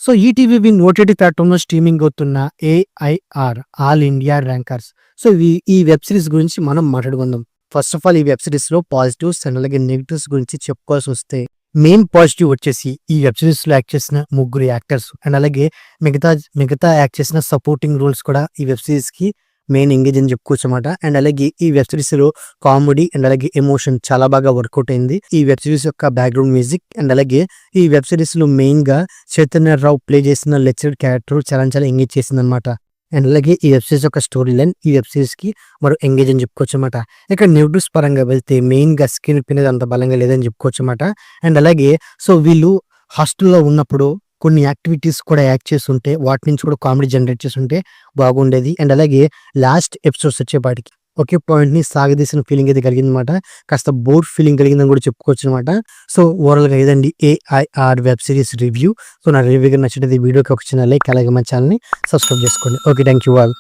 So ETV win OTT ప్లాట్ఫామ్‌లో streaming అవుతున్న AIR all India rankers. So ఈ web series గురించి మనం మాట్లాడుకుందాం. ఫస్ట్ ఆఫ్ ఆల్ ఈ వెబ్ సీరీస్‌లో పాజిటివ్స్ అండ్ అలాగే నెగెటివ్స్ గురించి చెప్పుకోవాల్సొస్తే మెయిన్ పాజిటివ్ వచ్చేసి ఈ వెబ్ సీరీస్‌లో యాక్ట్ చేసిన ముగ్గురు యాక్టర్స్ అండ్ అలాగే మిగతా యాక్ట్ చేసిన సపోర్టింగ్ రోల్స్ కూడా ఈ వెబ్ సీరీస్‌కి మెయిన్ ఎంగేజ్ అని చెప్పుకోవచ్చన్నమాట. అండ్ అలాగే ఈ వెబ్ సిరీస్‌లో కామెడీ అండ్ అలాగే ఎమోషన్ చాలా బాగా వర్కౌట్ అయింది. ఈ వెబ్ సిరీస్ యొక్క బ్యాక్‌గ్రౌండ్ మ్యూజిక్ అండ్ అలాగే ఈ వెబ్ సిరీస్‌లో మెయిన్‌గా చైతన్య రావు ప్లే చేసిన లెక్చరర్ క్యారెక్టర్ చాలా ఎంగేజ్ చేసిందన్నమాట. అండ్ అలాగే ఈ వెబ్ సిరీస్ యొక్క స్టోరీ లైన్ ఈ వెబ్ సిరీస్‌కి మరో ఎంగేజ్ అని చెప్పుకోవచ్చన్నమాట. ఇక నెగెటివ్స్ పరంగా వెళ్తే మెయిన్‌గా స్క్రీన్ ప్లే అనేది అంత బలంగా లేదని చెప్పుకోవచ్చన్నమాట. అండ్ అలాగే వీళ్ళు హాస్టల్‌లో ఉన్నప్పుడు కొన్ని యాక్టివిటీస్ కూడా యాక్ట్ చేసుంటే వాటి నుంచి కూడా కామెడీ జనరేట్ చేసుంటే బాగుండేది. అండ్ అలాగే లాస్ట్ ఎపిసోడ్స్ వచ్చేపాటికి ఒకే పాయింట్‌ని సాగదీసిన ఫీలింగ్ అయితే కలిగిందన్నమాట. కాస్త బోర్ ఫీలింగ్ కలిగిందని కూడా చెప్పుకోవచ్చన్నమాట. సో ఓవరాల్‌గా ఇదండి AIR web series review. So నా రివ్యూ నచ్చినట్లయితే వీడియోకి ఒక చిన్న లైక్ అలాగే మన ఛానల్‌ని సబ్స్క్రైబ్ చేసుకోండి. ఓకే. Thank you all.